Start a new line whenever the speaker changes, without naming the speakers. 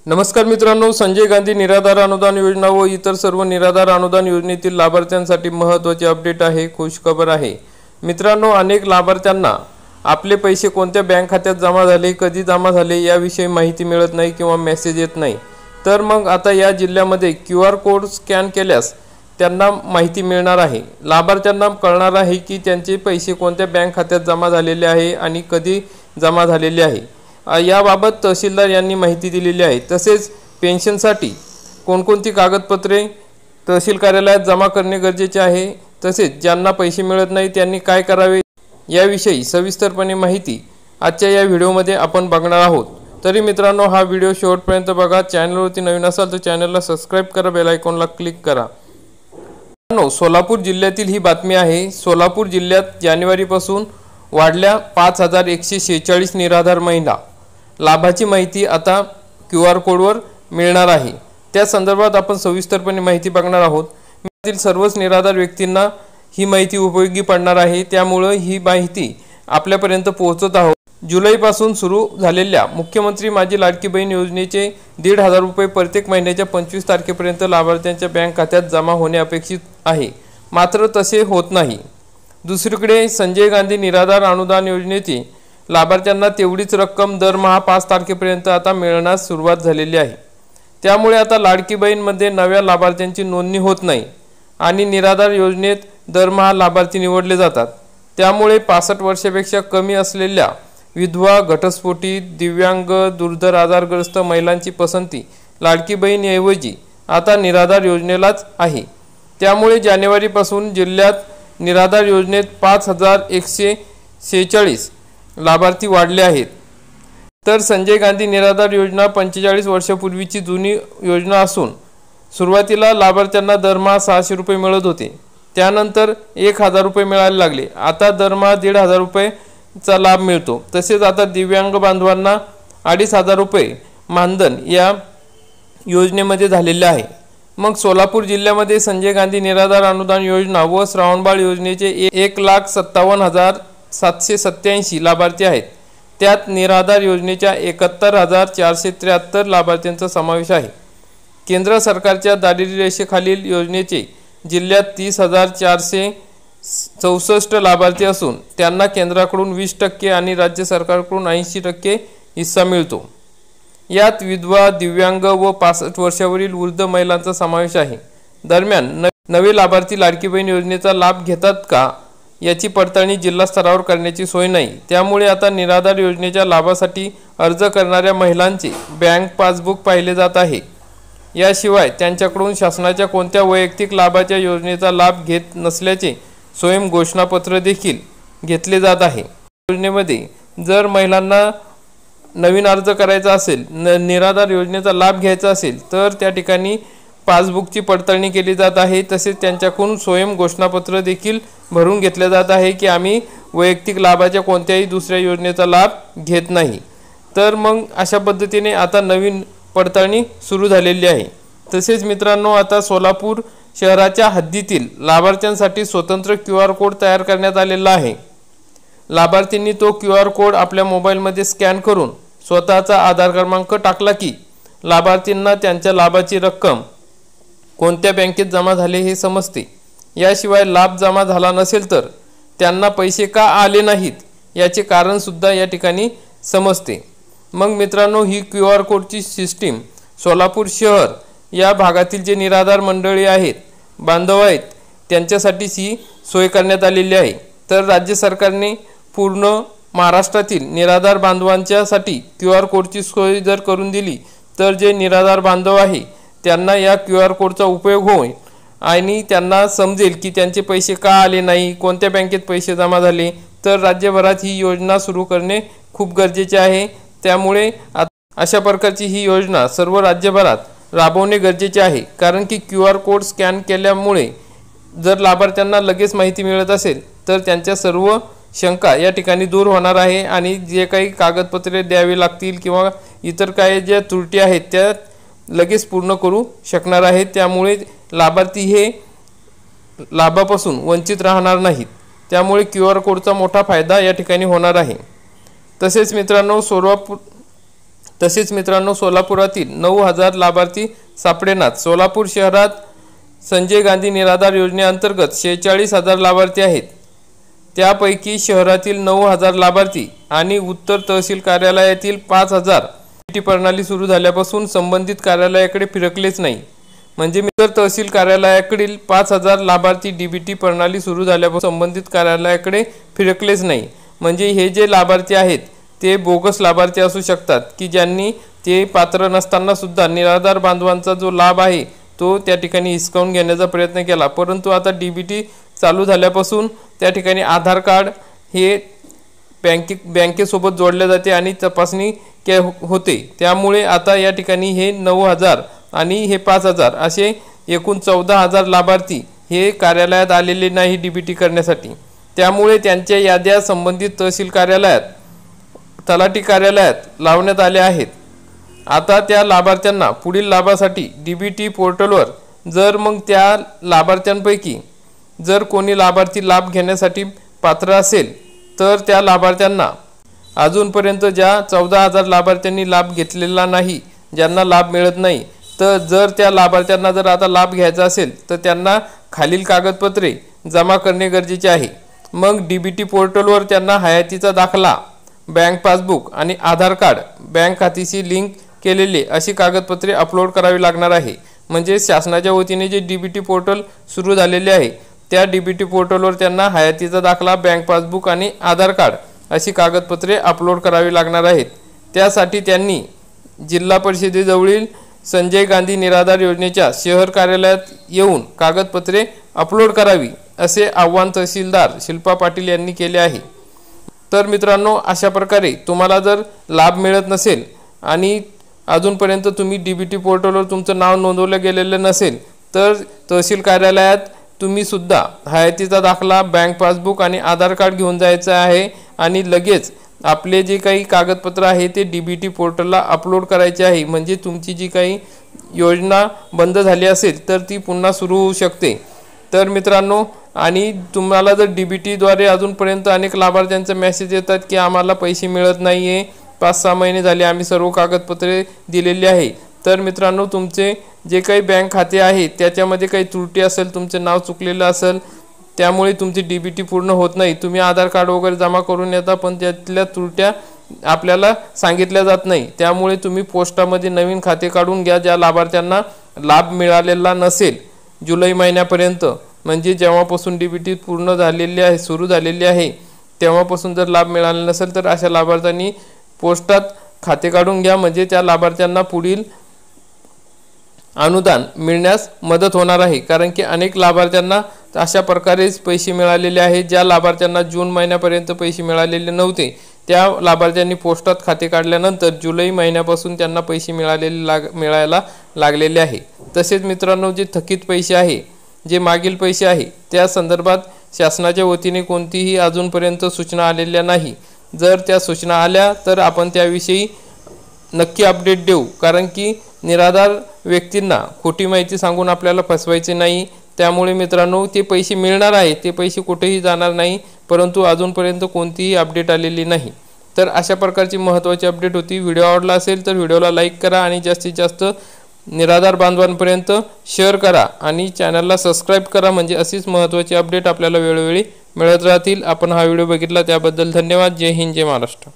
नमस्कार मित्रांनो, संजय गांधी निराधार अनुदान योजना व इतर सर्व निराधार अनुदान योजनेतील लाभार्थ्यांसाठी महत्त्वाची अपडेट आहे, खुशखबर आहे। मित्रांनो, अनेक लाभार्थ्यांना आपले पैसे कोणत्या बँक खात्यात जमा झाले, कधी जमा झाले याविषयी माहिती मिळत नाही किंवा मेसेज येत नाही। तर मग आता या जिल्ह्यामध्ये QR कोड स्कॅन केल्यास त्यांना माहिती मिळणार आहे। लाभार्थ्यांना कळणार आहे की त्यांचे पैसे कोणत्या बँक खात्यात जमा झालेले आहे आणि कधी जमा झालेले आहे। याबाबत तहसीलदार यांनी माहिती दिलेली आहे। तसेच पेन्शनसाठी कोणकोणती कागदपत्रे तहसील कार्यालयात जमा करणे गरजेचे आहे, तसेच ज्यांना पैसे मिळत नाही त्यांनी काय करावे याविषयी सविस्तरपणे माहिती आजच्या या व्हिडिओमध्ये आपण बघणार आहोत। तरी मित्रांनो, हा व्हिडिओ शेवटपर्यंत बघा। चॅनलवरती नवीन असाल तर चॅनलला सबस्क्राइब करा, बेल आयकॉनला क्लिक करा। सोलापूर जिल्ह्यातील ही बातमी आहे। सोलापूर जिल्ह्यात जानेवारीपासून वाढल्या 5146 निराधार महिला। लाभाची माहिती आता QR कोडवर मिळणार आहे। त्या संदर्भात आपण सविस्तरपणे माहिती बघणार आहोत। यातील सर्वच निराधार व्यक्तींना ही माहिती उपयोगी पडणार आहे, त्यामुळे ही माहिती आपल्यापर्यंत पोहोचत आहोत। जुलैपासून सुरू झालेल्या मुख्यमंत्री माझी लाडकी बहीण योजनेचे 1,500 रुपये प्रत्येक महिन्याच्या 25 तारखेपर्यंत लाभार्थ्यांच्या बँक खात्यात जमा होणे अपेक्षित आहे, मात्र तसे होत नाही। दुसरीकडे संजय गांधी निराधार अनुदान योजनेची लाभार्थ्यांना तेवढीच रक्कम दरमहा 5 तारखेपर्यंत आता मिळण्यास सुरुवात झालेली आहे। त्यामुळे आता लाडकी बहीणमध्ये नव्या लाभार्थ्यांची नोंदणी होत नाही आणि निराधार योजनेत दरमहा लाभार्थी निवडले जातात। त्यामुळे 65 वर्षापेक्षा कमी असलेल्या विधवा, घटस्फोटी, दिव्यांग, दुर्धर आजारग्रस्त महिलांची पसंती लाडकी बहीणऐवजी आता निराधार योजनेलाच आहे। त्यामुळे जानेवारीपासून जिल्ह्यात निराधार योजनेत 5146 लाभार्थी वाढले आहेत। तर संजय गांधी निराधार योजना 45 वर्षापूर्वीची जुनी योजना असून सुरुवातीला लाभार्थ्यांना दरमहा 600 रुपये मिळत होते, त्यानंतर 1000 रुपये मिळायला लागले। आता दरमहा 1,500 रुपयेचा लाभ मिळतो। तसेच आता दिव्यांग बांधवांना 2,500 रुपये मानधन या योजनेमध्ये झालेले आहे। मग सोलापूर जिल्ह्यामध्ये संजय गांधी निराधार अनुदान योजना व श्रावणबाळ योजनेचे 1,57,787 लाभार्थी आहेत। त्यात निराधार योजनेच्या 71,473 लाभार्थ्यांचा समावेश आहे। केंद्र सरकारच्या दारिद्र्य रेषेखालील योजनेचे जिल्ह्यात 30,464 लाभार्थी असून त्यांना केंद्राकडून 20% आणि राज्य सरकारकडून 80% हिस्सा मिळतो। यात विधवा, दिव्यांग व 65 वर्षावरील वृद्ध महिलांचा समावेश आहे। दरम्यान नवे लाभार्थी लाडकी बहीण योजनेचा लाभ घेतात का याची पडताळणी जिल्हा स्तरावर करण्याची सोय नाही। त्यामुळे आता निराधार योजनेच्या लाभासाठी अर्ज करणाऱ्या महिलांचे बँक पासबुक पाहिले जात आहे। याशिवाय त्यांच्याकडून शासनाच्या कोणत्या वैयक्तिक लाभाच्या योजनेचा लाभ घेत नसल्याचे स्वयं घोषणापत्र देखील घेतले जात आहे। योजनेमध्ये जर महिलांना नवीन अर्ज करायचा असेल, निराधार योजनेचा लाभ घ्यायचा असेल तर त्या ठिकाणी पासबुकची पडताळणी केली जात आहे। तसेच त्यांच्याकडून स्वयं घोषणापत्र देखील भरून घेतले जात आहे की आम्ही वैयक्तिक लाभाच्या कोणत्याही दुसऱ्या योजनेचा लाभ घेत नाही। तर मग अशा पद्धतीने आता नवीन पडताळणी सुरू झालेली आहे। तसेच मित्रांनो, आता सोलापूर शहराच्या हद्दीतील लाभार्थ्यांसाठी स्वतंत्र QR कोड तयार करण्यात आलेला आहे। लाभार्थींनी तो QR कोड आपल्या मोबाईलमध्ये स्कॅन करून स्वतःचा आधार क्रमांक टाकला की लाभार्थींना त्यांच्या लाभाची रक्कम कोणत्या बँकेत जमा झाले हे समजते। याशिवाय लाभ जमा झाला नसेल तर त्यांना पैसे का आले नाहीत याचे कारण सुद्धा या ठिकाणी समजते। मग मित्रांनो, ही QR कोडची सिस्टीम सोलापूर शहर या भागातील जे निराधार मंडळी आहेत, बांधव आहेत, त्यांच्यासाठीच ही सोय करण्यात आलेली आहे। तर राज्य सरकारने पूर्ण महाराष्ट्रातील निराधार बांधवांच्यासाठी QR कोडची सोय जर करून दिली तर जे निराधार बांधव आहे त्यांना या QR कोडचा उपयोग होईल आणि त्यांना समजेल की त्यांचे पैसे का आले नाही, कोणत्या बँकेत पैसे जमा झाले। तर राज्यभरात ही योजना सुरू करणे खूप गरजेचे आहे। त्यामुळे अशा प्रकारची ही योजना सर्व राज्यभरात राबवणे गरजेचे आहे, कारण की QR कोड स्कॅन केल्यामुळे जर लाभार्थ्यांना लगेच माहिती मिळत असेल तर त्यांच्या सर्व शंका या ठिकाणी दूर होणार आहे आणि जे काही कागदपत्रे द्यावी लागतील किंवा इतर काही ज्या त्रुटी आहेत त्या लगेच पूर्ण करू शकणार आहेत। त्यामुळे लाभार्थी हे लाभापासून वंचित राहणार नाहीत। त्यामुळे QR कोडचा मोठा फायदा या ठिकाणी होणार आहे। तसेच मित्रांनो, तसेच मित्रांनो सोलापुरातील 9,000 लाभार्थी सापडेनात। सोलापूर शहरात संजय गांधी निराधार योजनेअंतर्गत 46,000 लाभार्थी आहेत। त्यापैकी शहरातील 9,000 लाभार्थी आणि उत्तर तहसील कार्यालयातील 5,000 डीबीटी प्रणाली सुरू झाल्यापासून संबंधित कार्यालयाकडे फिरकलेच नाही। म्हणजे उत्तर तहसील कार्यालयाकडील 5,000 लाभार्थी डीबीटी प्रणाली सुरू झाल्यापासून संबंधित कार्यालयाकडे फिरकलेच नाही। म्हणजे हे जे लाभार्थी आहेत ते बोगस लाभार्थी असू शकतात की ज्यांनी ते पात्र नसताना सुद्धा निराधार बांधवांचा जो लाभ आहे तो त्या ठिकाणी हिसकावून घेण्याचा प्रयत्न केला। परंतु आता डीबीटी चालू झाल्यापासून त्या ठिकाणी आधार कार्ड हे बँकेसोबत जोडले जाते आणि तपासणी होते। त्यामुळे आता या ठिकाणी हे 9,000 आणि हे 5,000 असे एकूण 14,000 लाभार्थी हे कार्यालयात आलेले नाही डीबीटी करण्यासाठी। त्यामुळे त्यांच्या याद्या संबंधित तहसील कार्यालयात तलाठी कार्यालयात लावण्यात आल्या आहेत। आता त्या लाभार्थ्यांना पुढील लाभासाठी डीबीटी पोर्टलवर जर मग त्या लाभार्थ्यांपैकी जर कोणी लाभार्थी लाभ घेण्यासाठी पात्र असेल तर त्या लाभार्थ्यांना अजूनपर्यंत ज्या 14,000 लाभार्थ्यांनी लाभ घेतलेला नाही, ज्यांना लाभ मिळत नाही, तर जर त्या लाभार्थ्यांना जर आता लाभ घ्यायचा असेल तर त्यांना खालील कागदपत्रे जमा करणे गरजेचे आहे। मग डीबीटी पोर्टलवर त्यांना हयातीचा दाखला, बँक पासबुक आणि आधार कार्ड, बँक खात्याशी लिंक केलेले अशी कागदपत्रे अपलोड करावी लागणार आहे। म्हणजे शासनाच्या वतीने जे डीबीटी पोर्टल सुरू झालेले आहे त्या डीबीटी पोर्टलवर त्यांना हयातीचा दाखला, बँक पासबुक आणि आधार कार्ड अशी कागदपत्रे अपलोड करावी लागणार आहेत। त्यासाठी त्यांनी जिल्हा परिषदेजवळील संजय गांधी निराधार योजनेच्या शहर कार्यालयात येऊन कागदपत्रे अपलोड करावी असे आवाहन तहसीलदार शिल्पा पाटील यांनी केले आहे। तर मित्रांनो, अशा प्रकारे तुम्हाला जर लाभ मिळत नसेल आणि अजूनपर्यंत तुम्ही डीबीटी पोर्टलवर तुमचं नाव नोंदवलं गेलेलं नसेल तर तहसील कार्यालयात तुम्ही सुद्धा हयातीचा दाखला, बँक पासबुक आणि आधार कार्ड घेऊन जायचं आहे आणि लगेच आपले जे काही कागदपत्र आहे ते डीबीटी पोर्टलला अपलोड करायचे आहे। म्हणजे तुमची जी काही योजना बंद झाली असेल तर ती पुन्हा सुरू होऊ शकते। तर मित्रांनो, आणि तुम्हाला जर डीबीटीद्वारे अजूनपर्यंत अनेक लाभार्थ्यांचे मेसेज येतात की आम्हाला पैसे मिळत नाही आहे, 5-6 महिने झाले आम्ही सर्व कागदपत्रे दिलेली आहे, तर मित्रांनो तुमचे जे काही बँक खाते आहे त्याच्यामध्ये काही त्रुटी असेल, तुमचे नाव चुकलेलं असेल, त्यामुळे तुमची डीबीटी पूर्ण होत नाही। तुम्ही आधार कार्ड वगैरे जमा करून येता पण त्यातल्या त्रुट्या आपल्याला सांगितल्या जात नाही। त्यामुळे तुम्ही पोस्टामध्ये नवीन खाते काढून घ्या। ज्या लाभार्थ्यांना लाभ मिळालेला नसेल जुलै महिन्यापर्यंत, म्हणजे जेव्हापासून डीबीटी पूर्ण झालेली आहे, सुरू झालेली आहे, तेव्हापासून जर लाभ मिळाला नसेल तर अशा लाभार्थ्यांनी पोस्टात खाते काढून घ्या। म्हणजे त्या लाभार्थ्यांना पुढील अनुदान मिळण्यास मदत होणार आहे। कारण की अनेक लाभार्थ्यांना अशा प्रकारेच पैसे मिळालेले आहेत। ज्या लाभार्थ्यांना जून महिन्यापर्यंत पैसे मिळालेले नव्हते त्या लाभार्थ्यांनी पोस्टात खाते काढल्यानंतर जुलै महिन्यापासून त्यांना पैसे मिळायला लागलेले आहे। तसेच मित्रांनो, जे थकीत पैसे आहे, जे मागील पैसे आहे, त्या संदर्भात शासनाच्या वतीने कोणतीही अजूनपर्यंत सूचना आलेल्या नाही। जर त्या सूचना आल्या तर आपण त्याविषयी नक्की अपडेट देऊ। कारण की निराधार व्यक्तींना खोटी माहिती सांगून आपल्याला फसवायचे नाही। त्यामुळे मित्रांनो, ते पैसे मिळणार आहे, ते पैसे कुठेही जाणार नाही, परंतु अजूनपर्यंत कोणतीही अपडेट आलेली नाही। तर अशा प्रकारची महत्त्वाची अपडेट होती। व्हिडिओ आवडला असेल तर व्हिडिओला लाईक करा आणि जास्तीत जास्त निराधार बांधवांपर्यंत शेअर करा आणि चॅनलला सबस्क्राईब करा। म्हणजे अशीच महत्त्वाची अपडेट आपल्याला वेळोवेळी मिळत राहतील। आपण हा व्हिडिओ बघितला त्याबद्दल धन्यवाद। जय हिंद, जय महाराष्ट्र।